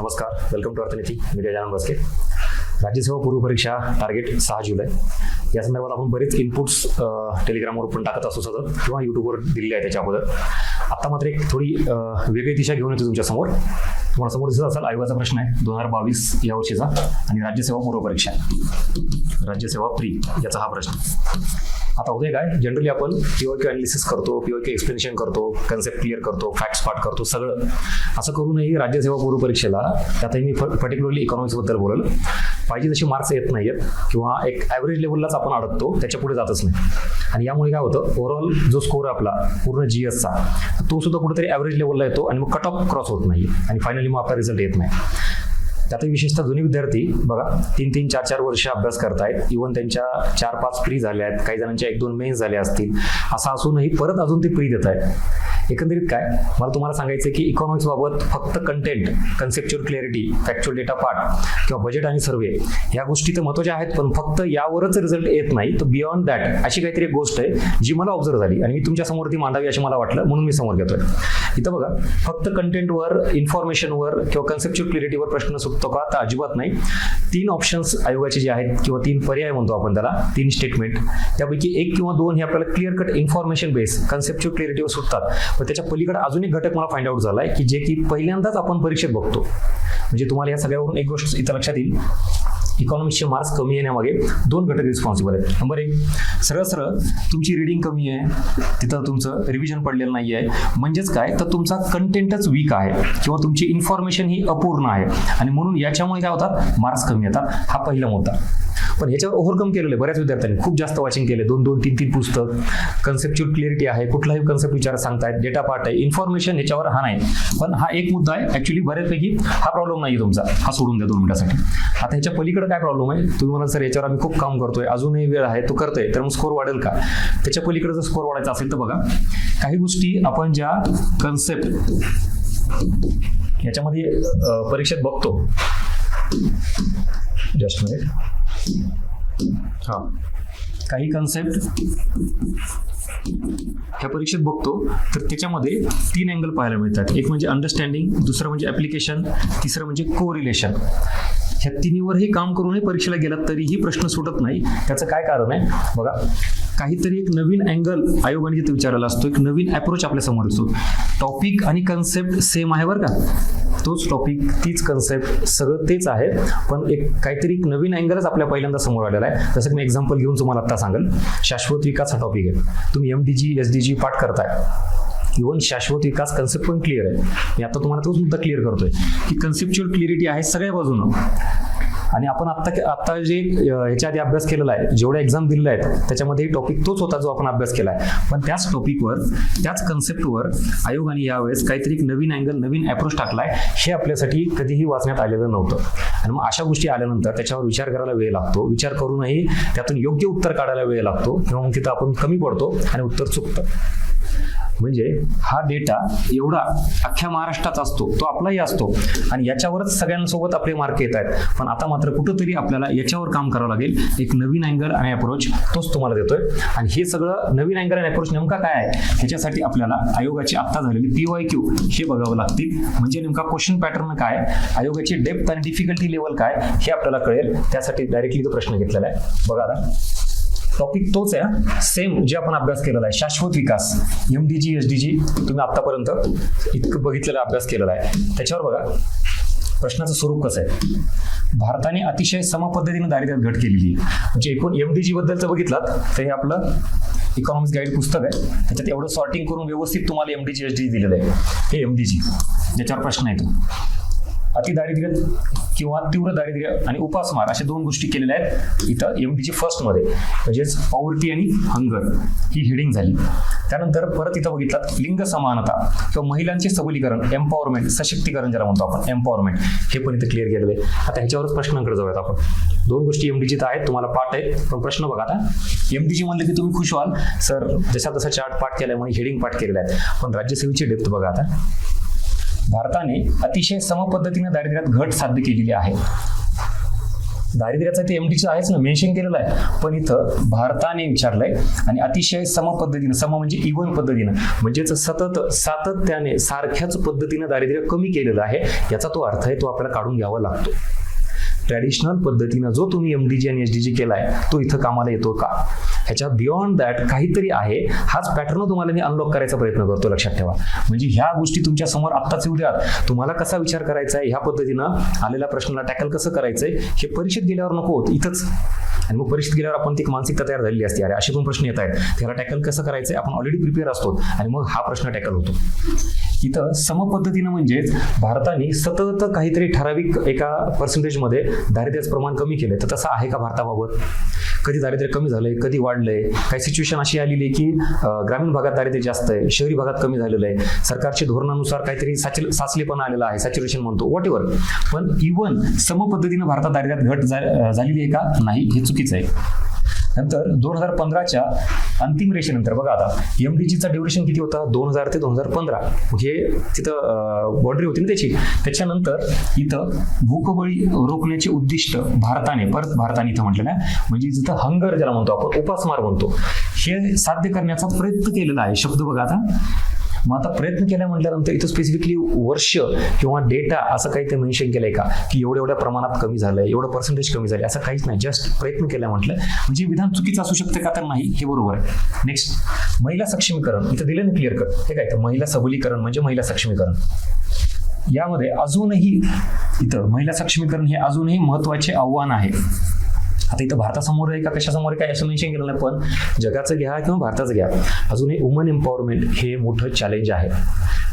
नमस्कार, welcome to अर्थनीती media channel बसके. राज्यसेवा पूर्व परीक्षा टार्गेट 6 जुलै. या संदर्भात आपण बरेच इनपुट्स टेलिग्रामवर पण टाकत असतो सतत किंवा युट्यूबवर दिलेले आहे त्याच्या अगोदर. आता मात्र एक थोडी वेगळी दिशा घेऊन येतो तुमच्यासमोर. तुम्हाला समोर दिसत असाल आयोगाचा प्रश्न आहे 2022 या वर्षीचा आणि राज्यसेवा पूर्व परीक्षा राज्यसेवा प्री याचा हा प्रश्न. आता होते काय, जनरली आपण पीओक्यू अनालिसिस करतो, पीओक्यू एक्सप्लेनेशन करतो, कन्सेप्ट क्लिअर करतो, फॅक्ट्स पाठ करतो, सगळं असं करूनही राज्यसेवा पूर्व परीक्षेला त्यातही मी पर्टिक्युलरली इकॉनॉमिक्सबद्दल बोलेल. पाहिजे तशी मार्क्स येत नाहीयेत किंवा एक ॲव्हरेज लेवललाच आपण अडकतो, त्याच्या पुढे जातच नाही. आणि यामुळे काय होतं, ओव्हरऑल जो स्कोर आपला पूर्ण जीएसचा तो सुद्धा कुठेतरी ॲव्हरेज लेवलला येतो आणि मग कट ऑफ क्रॉस होत नाही आणि फायनली मग आपला रिझल्ट येत नाही. त्यातही विशेषतः जुने विद्यार्थी बघा 3-3, 4-4 वर्ष अभ्यास करतायत. इव्हन त्यांच्या 4-5 प्री झाल्या आहेत, काही जणांच्या 1-2 मेन्स झाल्या असतील. असं असूनही परत अजून ते प्री देत आहेत. एकंदरीत काय, मला तुम्हाला सांगायचं की इकॉनॉमिक्स बाबत फक्त content, conceptual clarity, factual data part किंवा बजेट आणि सर्वे या गोष्टी तर महत्त्वाच्या आहेत, पण फक्त यावरच रिझल्ट येत नाही. तर बियॉन्ड दॅट अशी काहीतरी एक गोष्ट आहे जी मला ऑब्झर्व झाली आणि मी तुमच्या समोर ती मांडावी अशी मला वाटलं, म्हणून मी समोर घेतोय. इथं बघा, फक्त कंटेंटवर, इन्फॉर्मेशनवर किंवा कन्सेप्च्युअल क्लॅरिटीवर प्रश्न सुटतो का, तर अजिबात नाही. 3 ऑप्शन्स आयोगाचे जे आहेत किंवा 3 पर्याय म्हणतो आपण त्याला, 3 स्टेटमेंट, त्यापैकी 1 किंवा 2 हे आपल्याला clear cut information base, conceptual क्लॅरिटीवर सुटतात. पण त्याच्या पलीकडे अजून एक घटक मला फाइंड आउट झालाय की जे की पहिल्यांदाच आपण परीक्षेत बघतो. म्हणजे तुम्हाला या सगळ्यावरून एक गोष्ट इथं लक्षात येईल, इकॉनॉमिक्सचे मार्क्स कमी येण्यामागे 2 घटक रिस्पॉन्सिबल आहेत. नंबर 1, सरळ तुमची रीडिंग कमी आहे, तिथं तुमचं रिव्हिजन पडलेलं नाही आहे. म्हणजेच काय, तर तुमचा कंटेंटच वीक आहे किंवा तुमची इन्फॉर्मेशन ही अपूर्ण आहे आणि म्हणून याच्यामुळे काय होतात, मार्क्स कमी येतात. हा पहिला मुद्दा. पण ह्याच्यावर ओव्हरकम केलेलं आहे बऱ्याच विद्यार्थ्यांनी. खूप जास्त वाचिंग केले, 2-2, 3-3 पुस्तक, कन्सेप्च्युअल क्लिअरिटी आहे, कुठलाही कन्सेप्ट विचार सांगतायत, डेटा पार्ट आहे, इन्फॉर्मेशन ह्याच्यावर हा नाही. पण हा एक मुद्दा आहे ऍक्च्युली, बऱ्याचपैकी हा प्रॉब्लेम नाही तुमचा, हा सोडून द्या 2 मिनिटासाठी. आता ह्याच्या पलीकडे काय प्रॉब्लेम आहे, तुम्ही म्हणाल सर याच्यावर आम्ही खूप काम करतोय, अजूनही वेळ आहे, तो करतोय, तर मग स्कोर वाढेल का? त्याच्या पलीकडे जर स्कोर वाढायचा असेल तर बघा, काही गोष्टी आपण ज्या कन्सेप्ट याच्यामध्ये परीक्षेत बघतो, जस्ट मिनिट, हा काही कन्सेप्ट ह्या परीक्षेत बघतो तर त्याच्यामध्ये 3 अँगल पाहायला मिळतात. एक म्हणजे अंडरस्टँडिंग, दुसरं म्हणजे ऍप्लिकेशन, तिसरं म्हणजे कोरिलेशन. ह्या तिन्हीवरही काम करूनही परीक्षेला गेलात तरीही प्रश्न सुटत नाही. त्याचं काय कारण आहे बघा, काहीतरी एक नवीन अँगल आयोगाने जिथे विचारलेला असतो, एक नवीन अप्रोच आपल्या समोर असतो. टॉपिक आणि कन्सेप्ट सेम आहे बरं का, तोच टॉपिक, तीच कन्सेप्ट, सगळं तेच आहे, पण एक काहीतरी नवीन अँगलच आपल्या पहिल्यांदा समोर आलेला आहे. जसं की मी एक्झाम्पल घेऊन तुम्हाला आता सांगेल, शाश्वत विकास हा टॉपिक आहे. तुम्ही MDG, SDG पाठ करताय, इव्हन शाश्वत विकास कन्सेप्ट पण क्लिअर आहे. मी आता तुम्हाला तोच मुद्दा क्लिअर करतोय की कन्सेप्च्युअल क्लिअरिटी आहे सगळ्या बाजूनं. आणि आपण आत्ता जे ह्याच्या आधी अभ्यास केलेला आहे, जेवढ्या एक्झाम दिलेल्या आहेत त्याच्यामध्ये टॉपिक तोच होता जो आपण अभ्यास केला आहे. पण त्याच टॉपिकवर, त्याच कन्सेप्टवर आयोगाने यावेळेस काहीतरी एक नवीन अँगल, नवीन अप्रोच टाकलाय. हे आपल्यासाठी कधीही वाचण्यात आलेलं नव्हतं. आणि मग अशा गोष्टी आल्यानंतर त्याच्यावर विचार करायला वेळ लागतो. विचार करूनही त्यातून योग्य उत्तर काढायला वेळ लागतो किंवा मग तिथं आपण कमी पडतो आणि उत्तर चुकतं. म्हणजे हा डेटा एवढा अख्ख्या महाराष्ट्राचा असतो, तो आपलाही असतो आणि याच्यावरच सगळ्यांसोबत आपले मार्क येत आहेत. पण आता मात्र कुठंतरी आपल्याला याच्यावर काम करावं लागेल. एक नवीन अँगल आणि अप्रोच तोच तुम्हाला देतोय. आणि हे सगळं नवीन अँगल आणि अप्रोच नेमका काय आहे, ह्याच्यासाठी आपल्याला आयोगाची आत्ता झालेली PYQ हे बघावं लागतील. म्हणजे नेमका क्वेश्चन पॅटर्न काय, आयोगाची डेप्थ आणि डिफिकल्टी लेवल काय, हे आपल्याला कळेल. त्यासाठी डायरेक्टली तो प्रश्न घेतलेला आहे. बघा आता टॉपिक तोच आहे, सेम जे आपण अभ्यास केलेला आहे, शाश्वत विकास, MDG, SDG तुम्ही आतापर्यंत इतकं बघितलेला अभ्यास केलेला आहे. त्याच्यावर बघा प्रश्नाचं स्वरूप कसं आहे. भारताने अतिशय समपद्धतीने दारिद्र्यात घट केलेली आहे. म्हणजे एकूण MDG बद्दलचं बघितलात तर हे आपलं इकॉनॉमिक्स गाईड पुस्तक आहे, त्याच्यात एवढं सॉर्टिंग करून व्यवस्थित तुम्हाला MDG, SDG दिलेलं आहे. हे MDG ज्याच्यावर प्रश्न येतो. अतिदारिद्र्य किंवा तीव्र दारिद्र्य आणि उपासमार अशा 2 गोष्टी केलेल्या आहेत इथं MDG फर्स्ट मध्ये, म्हणजेच पॉवर्टी आणि हंगर ही हेडिंग झाली. त्यानंतर परत इथं बघितलं लिंग समानता किंवा महिलांचे सबलीकरण, एम्पॉवरमेंट, सशक्तीकरण ज्याला म्हणतो आपण, एम्पॉवरमेंट, हे पण इथं क्लिअर केलेलं आहे. आता ह्याच्यावरच प्रश्नांकडे जाऊयात आपण. 2 गोष्टी MDG आहेत, तुम्हाला पाठ आहेत, पण प्रश्न बघा आता. MDG म्हणलं की तुम्ही खुश व्हाल, सर जसा तसा चार्ट पाठ केल्यामुळे हेडिंग पाठ केलेला आहे. पण राज्यसेवेची डेप्थ बघा आता. भारताने अतिशय समपद्धतीने दारिद्र्यात घट साध्य केलेली आहे. दारिद्र्याचा ते एमडीचं आहेच ना, मेन्शन केलेलं आहे, पण इथं भारताने विचारलंय आणि अतिशय सम पद्धतीनं, सम म्हणजे इव्हन पद्धतीनं, म्हणजेच सातत्याने सारख्याच पद्धतीनं दारिद्र्य कमी केलेलं आहे, याचा तो अर्थ आहे, तो आपल्याला काढून घ्यावा लागतो. ट्रॅडिशनल पद्धतीनं जो तुम्ही एमडीजी आणि एसडीजी केलाय तो इथं कामाला येतो का, ह्याच्या बियॉन्ड दॅट काहीतरी आहे. हाच पॅटर्न तुम्हाला मी अनलॉक करायचा प्रयत्न करतो, लक्षात ठेवा. म्हणजे ह्या गोष्टी तुमच्या समोर आत्ताच येऊ द्यात, तुम्हाला कसा विचार करायचा आहे, ह्या पद्धतीनं आलेल्या प्रश्नाला टॅकल कसं करायचंय हे परीक्षेत गेल्यावर नको होत इथंच. आणि मग परीक्षेत गेल्यावर आपण ती मानसिकता तयार झालेली असते, अरे असे पण प्रश्न येत आहेत, त्याला टॅकल कसं करायचंय, आपण ऑलरेडी प्रिपेअर असतो आणि मग हा प्रश्न टॅकल होतो. इथं समपद्धतीनं म्हणजेच भारताने सतत काहीतरी ठराविक एका पर्सेंटेजमध्ये दारिद्र्याचं प्रमाण कमी केलंय, तर तसं आहे का भारताबाबत? कधी दारिद्र्य कमी झालंय, कधी वाढलंय? काही सिच्युएशन अशी आलेली आहे की ग्रामीण भागात दारिद्र्य जास्त आहे, शहरी भागात कमी झालेलं आहे, सरकारच्या धोरणानुसार काहीतरी साचलेपणा आलेला आहे, सॅच्युरेशन म्हणतो, व्हॉट एव्हर. पण इव्हन समपद्धतीनं भारतात दारिद्र्यात घट झालेली आहे का? नाही, हे चुकीचं आहे. नंतर 2015च्या अंतिम रेषेनंतर बघा, आता एमडीजीचा ड्युरेशन किती होता? 2000 ते 2015, हे तिथं बॉर्डरी होती ना त्याची. त्याच्यानंतर इथं भूकबळी रोखण्याचे उद्दिष्ट भारताने इथं म्हटलेलं आहे, म्हणजे जिथं हंगर ज्याला म्हणतो आपण, उपासमार म्हणतो, हे साध्य करण्याचा प्रयत्न केलेला आहे. शब्द बघा आता. मग आता प्रयत्न केला म्हटल्यानंतर इथं स्पेसिफिकली वर्ष किंवा डेटा असं काही ते मेन्शन केलंय का की एवढ्या प्रमाणात कमी झालंय, एवढं पर्सेंटेज कमी झाले, असं काहीच नाही. जस्ट प्रयत्न केला म्हटलं, म्हणजे विधान चुकीचं असू शकतं का? तर नाही, हे बरोबर आहे. नेक्स्ट, महिला सक्षमीकरण इथं दिलं ना क्लिअर कट, हे काय तर महिला सबलीकरण म्हणजे महिला सक्षमीकरण. यामध्ये अजूनही इथं महिला सक्षमीकरण हे अजूनही महत्वाचे आव्हान आहे. आता इथं भारतासमोर आहे का कशासमोर आहे काय असं मेन्शन केलं नाही, पण जगाचं घ्या किंवा भारताचं घ्या, अजूनही वुमन एम्पॉवरमेंट हे मोठं चॅलेंज आहे.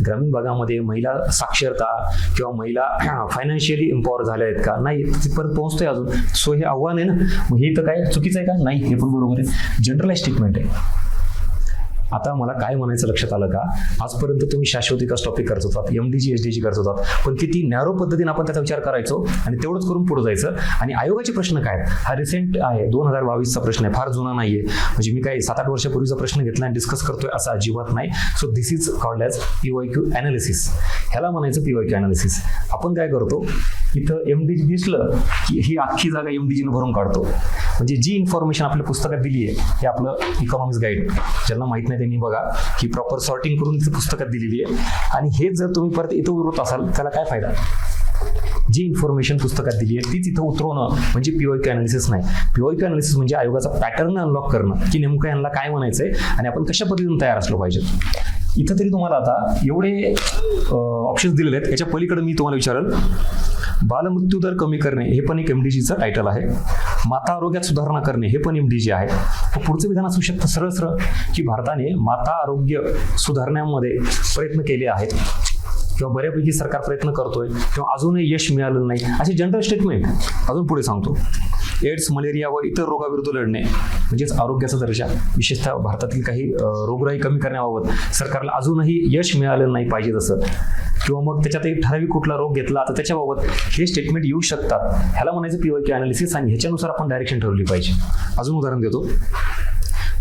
ग्रामीण भागामध्ये महिला साक्षरता किंवा महिला फायनान्शियली एम्पॉवर झाल्या आहेत का? नाही, तिथपर्यंत पोहोचतोय अजून. सो हे आव्हान आहे ना, मग हे तर काय चुकीचं आहे का? नाही, हे पण बरोबर आहे. जनरलाइज स्टेटमेंट आहे. आता मला काय म्हणायचं लक्षात आलं का? आजपर्यंत तुम्ही शाश्वत विकास टॉपिक करत होतात, एमडीजी एसडीजी करत होतात, पण किती नॅरो पद्धतीने आपण त्याचा विचार करायचो आणि तेवढंच करून पुढे जायचं. आणि आयोगाचे प्रश्न काय? हा रिसेंट आहे, 2022चा प्रश्न आहे, फार जुना नाहीये. म्हणजे मी काही 7-8 वर्षापूर्वीचा प्रश्न घेतला आणि डिस्कस करतोय असं अजिबात नाही. So this is called as PYQ analysis. ह्याला म्हणायचं पीवायक्यू अनालिसिस. आपण काय करतो, इथं एमडीजी दिसलं की ही अख्खी जागा एमडीजीने भरून काढतो. म्हणजे जी इन्फॉर्मेशन आपल्या पुस्तकात दिली आहे, हे आपलं इकॉनॉमिक्स गाईड, ज्यांना माहित नाही त्यांनी बघा, ही प्रॉपर सॉर्टिंग करून इथं पुस्तकात दिलेली आहे. आणि हेच जर तुम्ही परत इथं उतरवत असाल, त्याला काय फायदा? जी इन्फॉर्मेशन पुस्तकात दिली आहे तीच इथं उतरवणं म्हणजे पीवायक्यू अनालिसिस नाही. पीवायक्यू अनालिसिस म्हणजे आयोगाचा पॅटर्न अनलॉक करणं, की नेमकं यांना काय म्हणायचंय आणि आपण कशा पद्धतीने तयार असलो पाहिजे. इथं तरी तुम्हाला आता एवढे ऑप्शन्स दिलेले आहेत, याच्या पलीकडे मी तुम्हाला विचारेल, बालमृत्यू दर कमी करणे हे पण एक एमडीजीचं टायटल आहे. माता आरोग्यात सुधारणा करणे हे पण एमडीजी आहे. पुढचं विधान असू शकतं सरळ की भारताने माता आरोग्य सुधारण्यामध्ये प्रयत्न केले आहेत किंवा बऱ्यापैकी सरकार प्रयत्न करतोय किंवा अजूनही यश मिळालं नाही, असे जनरल स्टेटमेंट. अजून पुढे सांगतो, एड्स, मलेरिया व इतर रोगाविरुद्ध लढणे म्हणजेच आरोग्याचा दर्जा, विशेषतः भारतातील काही रोगराई कमी करण्याबाबत सरकारला अजूनही यश मिळालं नाही पाहिजे तसं, किंवा मग त्याच्यात एक ठराविक कुठला रोग घेतला तर त्याच्याबाबत हे स्टेटमेंट येऊ शकतात. ह्याला म्हणायचं पीवायक्यू अनालिसिस आणि ह्याच्यानुसार आपण डायरेक्शन ठरवली पाहिजे. अजून उदाहरण देतो,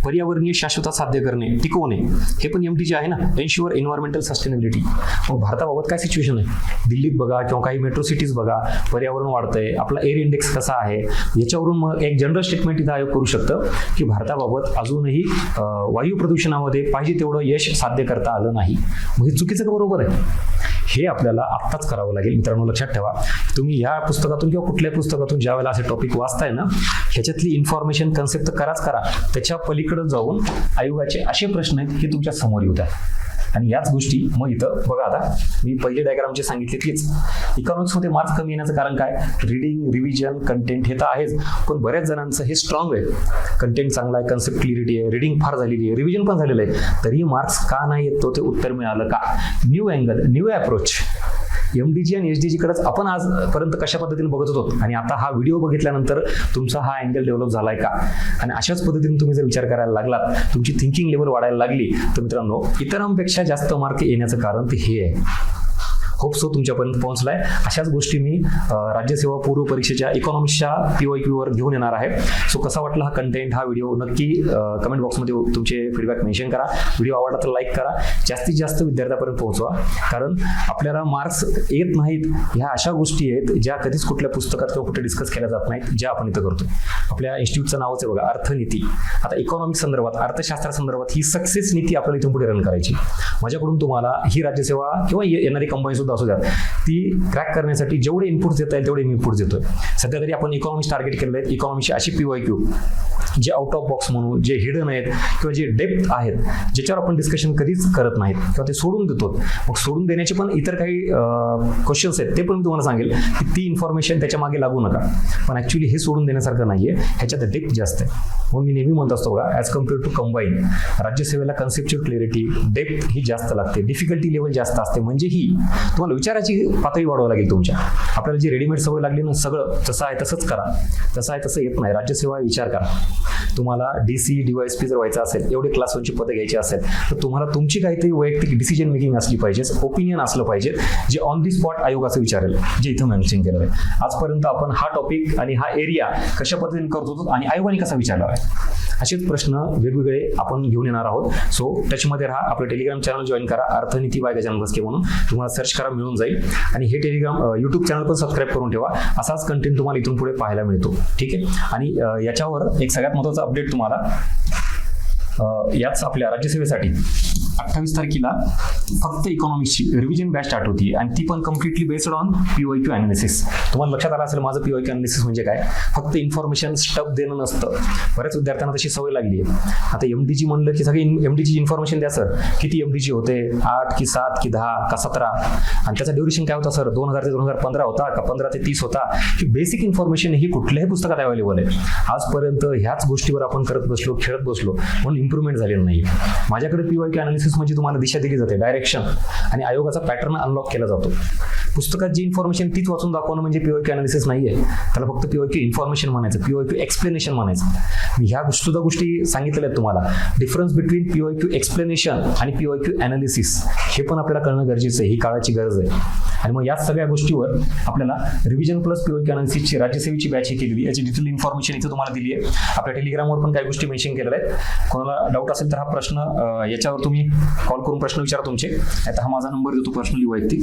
पर्यावरणीय शाश्वता साध्य करणे, टिकवणे, हे पण एमडीजी आहे ना, एन्श्युअर एन्व्हायरमेंटल सस्टेनेबिलिटी. मग भारताबाबत काय सिच्युएशन आहे? दिल्लीत बघा किंवा काही मेट्रो सिटीज बघा, पर्यावरण वाढतंय, आपला एअर इंडेक्स कसा आहे, याच्यावरून मग एक जनरल स्टेटमेंट इथं आयोग करू शकतं की भारताबाबत अजूनही वायू प्रदूषणामध्ये पाहिजे तेवढं यश साध्य करता आलं नाही. मग हे चुकीचं का बरोबर आहे? हे आपल्याला आत्ताच करावं लागेल. मित्रांनो लक्षात ठेवा, तुम्ही या पुस्तकातून किंवा कुठल्याही पुस्तकातून ज्या वेळेला असे टॉपिक वाचताय ना, ह्याच्यातली इन्फॉर्मेशन कन्सेप्ट तर करा, त्याच्या पलीकडे जाऊन आयोगाचे असे प्रश्न आहेत हे तुमच्या समोर येऊ द्या. आणि याच गोष्टी मग इथं बघा, आता मी पहिले डायग्रामचे सांगितले तीच. इकॉनॉमिक्समध्ये मार्क्स कमी येण्याचं कारण काय? रिडिंग, रिव्हिजन, कंटेंट हे तर आहेच, पण बऱ्याच जणांचं हे स्ट्रॉंग आहे, कंटेंट चांगला आहे, कन्सेप्ट क्लिअरिटी आहे, रिडिंग फार झालेली आहे, रिव्हिजन पण झालेलं आहे, तरी मार्क्स का नाही येत? तो ते उत्तर मिळालं का? New angle, new approach. MDG आणि एसडीजी कडेच आपण आजपर्यंत कशा पद्धतीने बघत होतो आणि आता हा व्हिडिओ बघितल्यानंतर तुमचा हा अँगल डेव्हलप झालाय का? आणि अशाच पद्धतीने तुम्ही जर विचार करायला लागलात, तुमची थिंकिंग लेवल वाढायला लागली, तर मित्रांनो इतरांपेक्षा जास्त मार्क येण्याचं कारण ते हे आहे. होप सो तुमच्यापर्यंत पोहोचलाय. अशाच गोष्टी मी राज्यसेवा पूर्व परीक्षेच्या इकॉनॉमिक्सच्या PYQ वर घेऊन येणार आहे. सो कसा वाटला हा कंटेंट, हा व्हिडिओ, नक्की कमेंट बॉक्समध्ये तुमचे फीडबॅक मेन्शन करा. व्हिडिओ आवडला तर लाईक करा. जास्तीत जास्त विद्यार्थ्यापर्यंत पोहोचवा, कारण आपल्याला मार्क्स येत नाहीत ह्या अशा गोष्टी आहेत ज्या कधीच कुठल्या पुस्तकात किंवा कुठे डिस्कस केल्या जात नाहीत, ज्या आपण इथं करतोय. आपल्या इन्स्टिट्यूटचं नावच आहे बघा, अर्थनीती. आता इकॉनॉमिक्स संदर्भात, अर्थशास्त्रासंदर्भात ही सक्सेस नीती आपल्याला इथून पुढे रन करायची. माझ्याकडून तुम्हाला ही राज्यसेवा किंवा येणारी कंबाईन सुद्धा असू द्या, ती क्रॅक करण्यासाठी जेवढे इनपुट्स देता येईल तेवढे मी इनपुट्स देतोय. सध्या तरी आपण इकॉनॉमिक्स टार्गेट केलेले आहेत. इकॉनॉमिक्सची अशी PYQ जे आउट ऑफ बॉक्स म्हणू, जे हिडन आहेत किंवा जे डेप्थ आहेत, ज्याच्यावर आपण डिस्कशन कधीच करत नाहीत किंवा ते सोडून देतो. मग सोडून देण्याचे पण इतर काही क्वेश्चन्स आहेत, ते पण मी तुम्हाला सांगेल की ती इन्फॉर्मेशन त्याच्या मागे लागू नका. पण ऍक्च्युली हे सोडून देण्यासारखं नाहीये, ह्याच्यात डेप्थ जास्त आहे. म्हणून मी नेहमी म्हणत असतो बघा, ॲज कम्पेअर टू कंबाईन, राज्यसेवेला कन्सेप्च्युअल क्लॅरिटी, डेप्थ ही जास्त लागते, डिफिकल्टी लेवल जास्त असते. म्हणजे ही तुम्हाला विचाराची पातळी वाढवावी लागेल तुमच्या. आपल्याला जी रेडीमेड सवय लागली ना, सगळं जसं आहे तसंच करा, तसं आहे तसं येत नाही. राज्यसेवा विचार करा. तुम्हाला DC DYSP जर व्हायचं असेल, एवढे क्लास 1ची पदं घ्यायची असेल, तर तुम्हाला तुमची काहीतरी वैयक्तिक डिसिजन मेकिंग असली पाहिजे, ओपिनियन असलं पाहिजे, जे ऑन दी स्पॉट आयोगाचं विचारेल, जे इथं मेन्शन केलेलं आहे. आजपर्यंत आपण हा टॉपिक आणि हा एरिया कशा पद्धतीने करत होतो आणि आयोगाने कसा विचारला आहे, असेच प्रश्न वेगवेगळे आपण घेऊन येणार आहोत. सो टचमध्ये राहा. आपलं टेलिग्राम चॅनल जॉईन करा, अर्थनीती बाय गजानन भस्के म्हणून तुम्हाला सर्च करा, मिळून जाईल. आणि हे टेलिग्राम YouTube चॅनल पण सबस्क्राईब करून ठेवा. असाच कंटेंट तुम्हाला इथून पुढे पाहायला मिळतो. ठीक आहे. आणि याच्यावर एक सगळ्यात महत्त्वाचा अपडेट तुम्हाला, याच आपल्या राज्यसेवेसाठी 28 तारखेला फक्त इकॉनॉमिक्सची रिव्हिजन बॅच स्टार्ट होती आणि ती पण completely based on PYQ analysis. तुम्हाला लक्षात आलं असेल माझं PYQ अनालिसिस म्हणजे काय, फक्त इन्फॉर्मेशन स्टफ देणं नसतं. बऱ्याच विद्यार्थ्यांना तशी सवय लागली आहे. आता MDG म्हणलं की सगळी MDG इन्फॉर्मेशन द्या सर. किती MDG होते, 8 की 7 की 10 का 17, आणि त्याचा ड्युरेशन काय होता सर, 2000 ते 2015 होता का 15 ते 30 होता. ही बेसिक इन्फॉर्मेशन ही कुठल्याही पुस्तकात अवेलेबल आहे. आजपर्यंत ह्याच गोष्टीवर आपण करत बसलो, खेळत बसलो, म्हणून इम्प्रूव्हमेंट झालेलं नाही. माझ्याकडे PYQ अनालिसिस म्हणजे तुम्हाला दिशा दिली जाते, डायरेक्शन, आणि आयोगाचा पॅटर्न अनलॉक केला जातो. पुस्तकात जी इन्फॉर्मेशन तीच वाचून दाखवणं म्हणजे PYQ अनालिसिस नाहीये. त्याला फक्त PYQ इन्फॉर्मेशन म्हणायचं, PYQ एक्सप्लेनेशन म्हणायचं. मी ह्या सुद्धा गोष्टी सांगितलेल्या आहेत तुम्हाला. डिफरन्स बिटवीन PYQ एक्सप्लेनेशन आणि PYQ अनालिसिस हे पण आपल्याला कळणं गरजेचं आहे. ही काळाची गरज आहे. आणि मग याच सगळ्या गोष्टीवर आपल्याला रिव्हिजन प्लस PYQ अनालिसिसची राज्यसेवेची बॅच ही केलेली, याची डिटेल इन्फॉर्मेशन इथे तुम्हाला दिली आहे. आपल्या टेलिग्रामवर पण काही गोष्टी मेन्शन केलेल्या आहेत. कोणाला डाऊट असेल तर हा प्रश्न याच्यावर तुम्ही कॉल करून प्रश्न विचारा तुमचे. आता हा माझा नंबर देतो पर्सनली वैयक्तिक.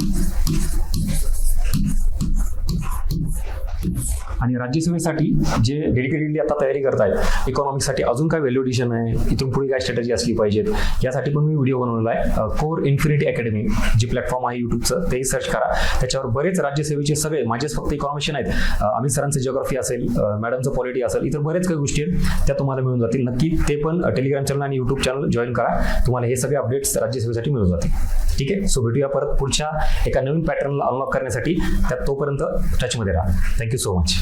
आणि राज्यसेवेसाठी जे डेडिकेटेडली आता तयारी करतायत, इकॉनॉमिक्ससाठी अजून काय व्हॅल्युएशन आहे, इथून पुढे काय स्ट्रॅटेजी असली पाहिजेत, यासाठी पण मी व्हिडिओ बनवलेला आहे. कोर इन्फिनिटी अकॅडमी जी प्लॅटफॉर्म आहे YouTubeचं, तेही सर्च करा. त्याच्यावर बरेच राज्यसेवेचे सगळे, माझेच फक्त इकॉनॉमिक्स आहेत, अमित सरांचं जिओग्राफी असेल, मॅडमचं पॉलिटी असेल, इतर बरेच काही गोष्टी आहेत त्या तुम्हाला मिळून जातील. नक्की ते पण टेलिग्राम चॅनल आणि YouTube चॅनल जॉईन करा. तुम्हाला हे सगळे अपडेट्स राज्यसेवेसाठी मिळून जातील. ठीक आहे. सो भेटूया परत पुढच्या एका नवीन पॅटर्नला अनलॉक करण्यासाठी. त्यात तोपर्यंत टचमध्ये राहा. Thank you so much.